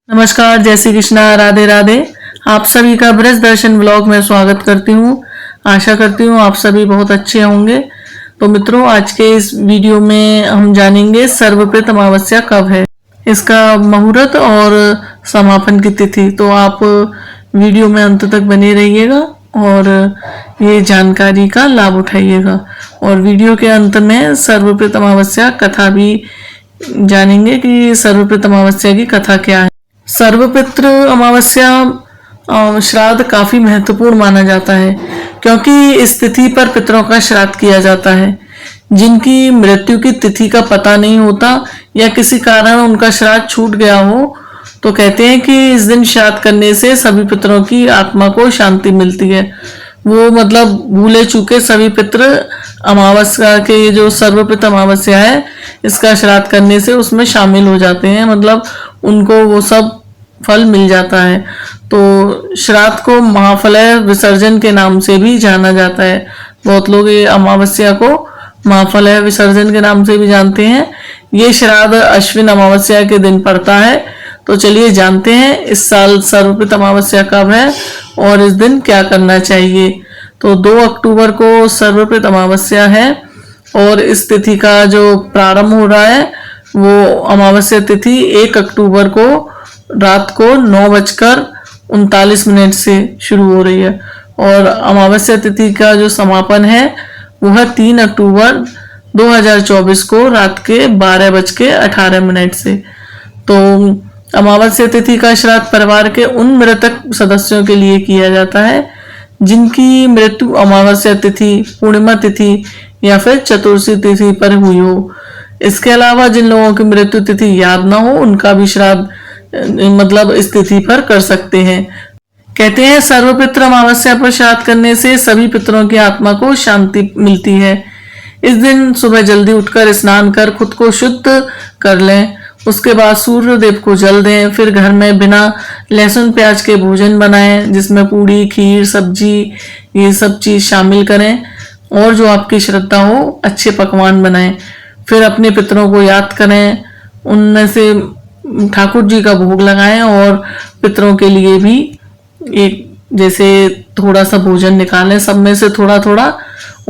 नमस्कार, जय श्री कृष्णा, राधे राधे। आप सभी का ब्रज दर्शन ब्लॉग में स्वागत करती हूँ। आशा करती हूँ आप सभी बहुत अच्छे होंगे। तो मित्रों, आज के इस वीडियो में हम जानेंगे सर्वप्रथम अमावस्या कब है, इसका मुहूर्त और समापन की तिथि। तो आप वीडियो में अंत तक बने रहिएगा और ये जानकारी का लाभ उठाइएगा। और वीडियो के अंत में सर्वप्रथम अमावस्या कथा भी जानेंगे कि सर्वप्रथम अमावस्या की कथा क्या है। सर्वपितृ अमावस्या श्राद्ध काफी महत्वपूर्ण माना जाता है, क्योंकि इस तिथि पर पितरों का श्राद्ध किया जाता है। जिनकी मृत्यु की तिथि का पता नहीं होता या किसी कारण उनका श्राद्ध छूट गया हो, तो कहते हैं कि इस दिन श्राद्ध करने से सभी पितरों की आत्मा को शांति मिलती है। वो मतलब भूले चूके सभी पितृ अमावस्या के, ये जो सर्वप्रथम अमावस्या है, इसका श्राद्ध करने से उसमें शामिल हो जाते हैं, मतलब उनको वो सब फल मिल जाता है। तो श्राद्ध को महाफलय विसर्जन के नाम से भी जाना जाता है। बहुत लोग ये अमावस्या को महाफलय विसर्जन के नाम से भी जानते हैं। ये श्राद्ध अश्विन अमावस्या के दिन पड़ता है। तो चलिए जानते हैं इस साल सर्वप्रथम अमावस्या कब है और इस दिन क्या करना चाहिए। तो 2 अक्टूबर को सर्वप्रथम अमावस्या है और इस तिथि का जो प्रारंभ हो रहा है वो अमावस्या तिथि 1 अक्टूबर को रात को 9:39 से शुरू हो रही है और अमावस्या तिथि का जो समापन है वह 3 अक्टूबर 2024 को रात के 12:18 से। तो अमावस्या तिथि का श्राद्ध परिवार के उन मृतक सदस्यों के लिए किया जाता है जिनकी मृत्यु अमावस्या तिथि, पूर्णिमा तिथि या फिर चतुर्थी तिथि पर हुई हो। इसके अलावा जिन लोगों की मृत्यु तिथि याद ना हो, उनका भी श्राद्ध मतलब इस तिथि पर कर सकते हैं। कहते हैं सर्वपितृ अमावस्या पर श्राद्ध करने से सभी पितरों की आत्मा को शांति मिलती है। इस दिन सुबह जल्दी उठकर स्नान कर खुद को शुद्ध कर लें। उसके बाद सूर्य देव को जल दें। फिर घर में बिना लहसुन प्याज के भोजन बनाएं, जिसमें पूड़ी, खीर, सब्जी ये सब चीज शामिल करें और जो आपकी श्रद्धा हो अच्छे पकवान बनाएं। फिर अपने पितरों को याद करें, उनमें से ठाकुर जी का भोग लगाएं और पितरों के लिए भी एक जैसे थोड़ा सा भोजन निकालें, सब में से थोड़ा थोड़ा,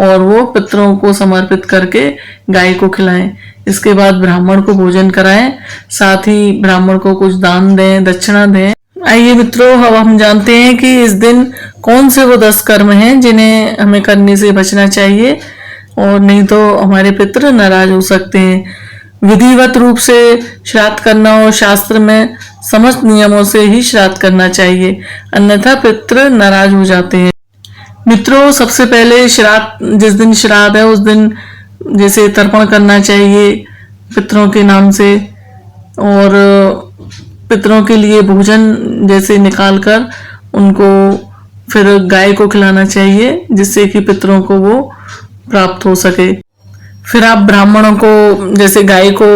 और वो पितरों को समर्पित करके गाय को खिलाएं। इसके बाद ब्राह्मण को भोजन कराएं, साथ ही ब्राह्मण को कुछ दान दें, दक्षिणा दें। आइए मित्रों, अब हम जानते हैं कि इस दिन कौन से वो 10 कर्म हैं जिन्हें हमें करने से बचना चाहिए, और नहीं तो हमारे पितृ नाराज हो सकते हैं। विधिवत रूप से श्राद्ध करना और शास्त्र में समस्त नियमों से ही श्राद्ध करना चाहिए, अन्यथा पितृ नाराज हो जाते हैं। मित्रों, सबसे पहले श्राद्ध, जिस दिन श्राद्ध है उस दिन जैसे तर्पण करना चाहिए पितरों के नाम से, और पितरों के लिए भोजन जैसे निकाल कर उनको फिर गाय को खिलाना चाहिए, जिससे कि पितरों को वो प्राप्त हो सके। फिर आप ब्राह्मणों को जैसे गाय को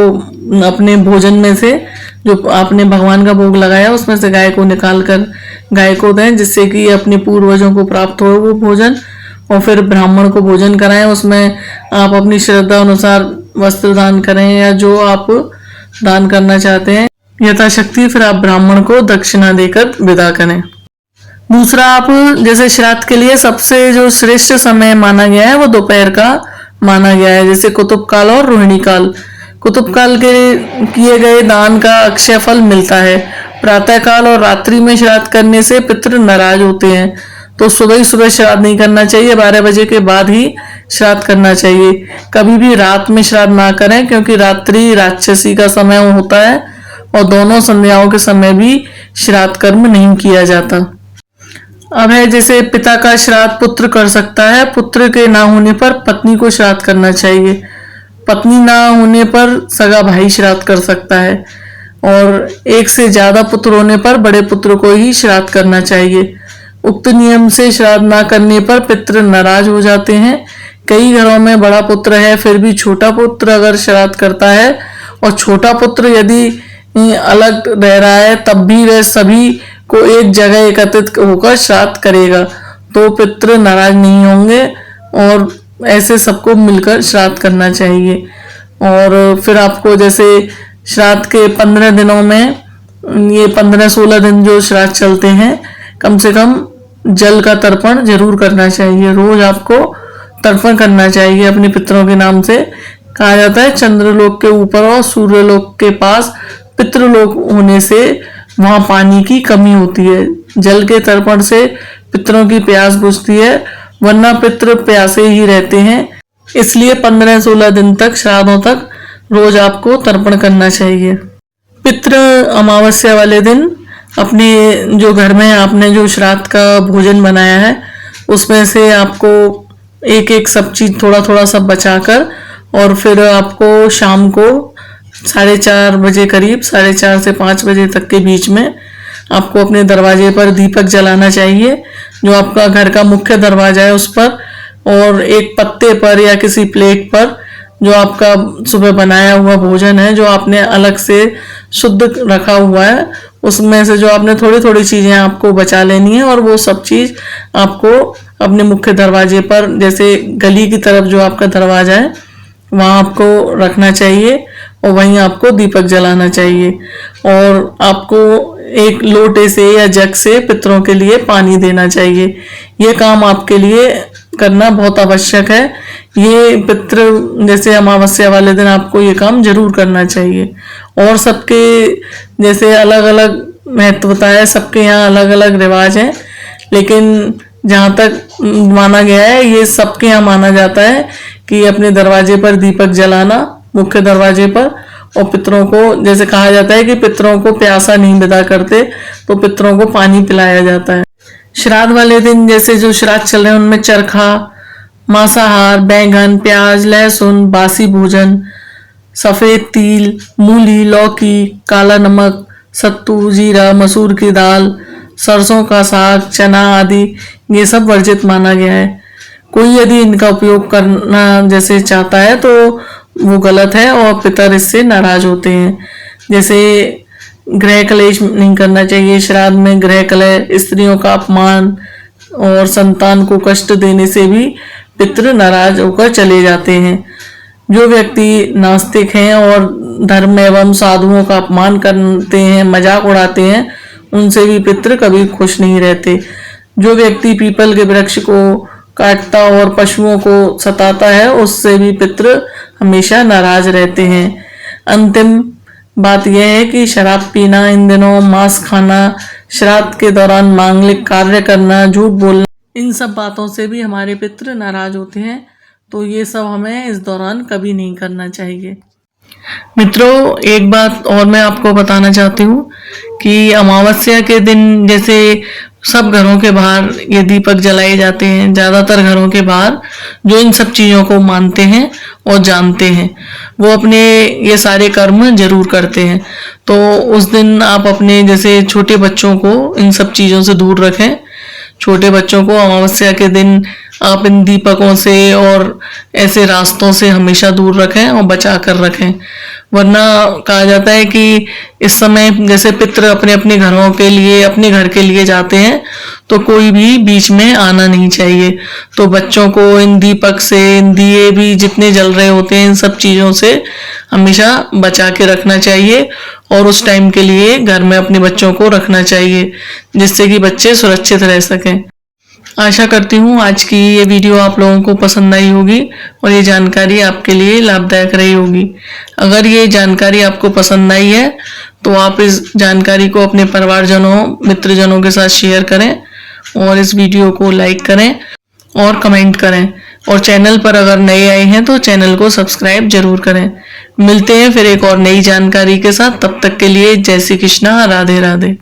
अपने भोजन में से, जो आपने भगवान का भोग लगाया उसमें से गाय को निकाल कर गाय को दें, जिससे कि अपने पूर्वजों को प्राप्त हो वो भोजन। और फिर ब्राह्मण को भोजन कराएं, उसमें आप अपनी श्रद्धा अनुसार वस्त्र दान करें या जो आप दान करना चाहते हैं यथाशक्ति। फिर आप ब्राह्मण को दक्षिणा देकर विदा करें। दूसरा, आप जैसे श्राद्ध के लिए सबसे जो श्रेष्ठ समय माना गया है वो दोपहर का माना गया है, जैसे कुतुब काल और रोहिणी काल। कुतुब काल के किए गए दान का अक्षय फल मिलता है। प्रातः काल और रात्रि में श्राद्ध करने से पितृ नाराज होते हैं, तो सुबह ही सुबह श्राद्ध नहीं करना चाहिए, 12 बजे के बाद ही श्राद्ध करना चाहिए। कभी भी रात में श्राद्ध ना करें, क्योंकि रात्रि राक्षसी का समय होता है और दोनों संध्याओं के समय भी श्राद्ध कर्म नहीं किया जाता। अब है जैसे पिता का श्राद्ध पुत्र कर सकता है, पुत्र के ना होने पर पत्नी को श्राद्ध करना चाहिए, पत्नी ना होने पर सगा भाई श्राद्ध कर सकता है, और एक से ज्यादा पुत्र होने पर बड़े पुत्र को ही श्राद्ध करना चाहिए। उक्त नियम से श्राद्ध ना करने पर पितृ नाराज हो जाते हैं। कई घरों में बड़ा पुत्र है फिर भी छोटा पुत्र अगर श्राद्ध करता है, और छोटा पुत्र यदि अलग रह रहा है तब भी वह सभी को एक जगह एकत्रित होकर श्राद्ध करेगा, तो पितृ नाराज नहीं होंगे, और ऐसे सबको मिलकर श्राद्ध करना चाहिए। और फिर आपको जैसे श्राद्ध के 15 दिनों में ये 15-16 दिन जो श्राद्ध चलते हैं, कम से कम जल का तर्पण जरूर करना चाहिए। रोज आपको तर्पण करना चाहिए अपने पितरों के नाम से। कहा जाता है चंद्रलोक के ऊपर और सूर्यलोक के पास पितृलोक होने से वहां पानी की कमी होती है। जल के तर्पण से पितरों की प्यास बुझती है, वरना पितृ प्यासे ही रहते हैं। इसलिए 15-16 दिन तक, श्राद्धों तक रोज आपको तर्पण करना चाहिए। पितृ अमावस्या वाले दिन अपने जो घर में आपने जो श्राद्ध का भोजन बनाया है उसमें से आपको एक एक सब चीज थोड़ा थोड़ा सब बचाकर, और फिर आपको शाम को 4:30 बजे करीब, 4:30 से 5 बजे तक के बीच में आपको अपने दरवाजे पर दीपक जलाना चाहिए, जो आपका घर का मुख्य दरवाजा है उस पर, और एक पत्ते पर या किसी प्लेट पर जो आपका सुबह बनाया हुआ भोजन है, जो आपने अलग से शुद्ध रखा हुआ है, उसमें से जो आपने थोड़ी थोड़ी चीजें आपको बचा लेनी है, और वो सब चीज आपको अपने मुख्य दरवाजे पर, जैसे गली की तरफ जो आपका दरवाजा है वहां आपको रखना चाहिए, और वहीं आपको दीपक जलाना चाहिए। और आपको एक लोटे से या जग से पितरों के लिए पानी देना चाहिए। ये काम आपके लिए करना बहुत आवश्यक है। ये पितृ जैसे अमावस्या वाले दिन आपको ये काम जरूर करना चाहिए। और सबके जैसे अलग अलग महत्वता है, सबके यहाँ अलग अलग रिवाज हैं, लेकिन जहाँ तक माना गया है, ये सबके यहाँ माना जाता है कि अपने दरवाजे पर दीपक जलाना, मुख्य दरवाजे पर, और पितरों को, जैसे कहा जाता है कि पितरों को प्यासा नहीं विदा करते, तो पितरों को पानी पिलाया जाता है। श्राद्ध वाले दिन जैसे जो श्राद्ध चल रहे हैं उनमें चरखा, मांसाहार, बैंगन, प्याज, लहसुन, बासी भोजन, सफेद तिल, मूली, लौकी, काला नमक, सत्तू, जीरा, मसूर की दाल, सरसों का साग, चना आदि ये सब वर्जित माना गया है। कोई यदि इनका उपयोग करना जैसे चाहता है तो वो गलत है, और पितर इससे नाराज होते हैं। जैसे गृह कलेश नहीं करना चाहिए श्राद्ध में। गृह कलह, स्त्रियों का अपमान और संतान को कष्ट देने से भी पितृ नाराज होकर चले जाते हैं। जो व्यक्ति नास्तिक हैं और धर्म एवं साधुओं का अपमान करते हैं, मजाक उड़ाते हैं, उनसे भी पितृ कभी खुश नहीं रहते। जो व्यक्ति पीपल के वृक्ष को काटता और पशुओं को सताता है, उससे भी पितृ हमेशा नाराज रहते हैं। अंतिम बात यह है कि शराब पीना, इन दिनों मांस खाना, श्राद्ध के दौरान मांगलिक कार्य करना, झूठ बोलना, इन सब बातों से भी हमारे पितृ नाराज होते हैं। तो ये सब हमें इस दौरान कभी नहीं करना चाहिए। मित्रों, एक बात और मैं आपको बताना चाहती हूँ कि अमावस्या के दिन जैसे सब घरों के बाहर ये दीपक जलाए जाते हैं। ज्यादातर घरों के बाहर जो इन सब चीजों को मानते हैं और जानते हैं, वो अपने ये सारे कर्म जरूर करते हैं। तो उस दिन आप अपने जैसे छोटे बच्चों को इन सब चीजों से दूर रखें। छोटे बच्चों को अमावस्या के दिन आप इन दीपकों से और ऐसे रास्तों से हमेशा दूर रखें और बचा कर रखें, वरना कहा जाता है कि इस समय जैसे पितृ अपने अपने घरों के लिए, अपने घर के लिए जाते हैं, तो कोई भी बीच में आना नहीं चाहिए। तो बच्चों को इन दीपक से, इन दिए भी जितने जल रहे होते हैं, इन सब चीजों से हमेशा बचा के रखना चाहिए, और उस टाइम के लिए घर में अपने बच्चों को रखना चाहिए, जिससे कि बच्चे सुरक्षित रह सकें। आशा करती हूँ आज की ये वीडियो आप लोगों को पसंद आई होगी और ये जानकारी आपके लिए लाभदायक रही होगी। अगर ये जानकारी आपको पसंद आई है तो आप इस जानकारी को अपने परिवारजनों, मित्रजनों के साथ शेयर करें, और इस वीडियो को लाइक करें और कमेंट करें, और चैनल पर अगर नए आए हैं तो चैनल को सब्सक्राइब जरूर करें। मिलते हैं फिर एक और नई जानकारी के साथ। तब तक के लिए जय श्री कृष्णा, राधे राधे।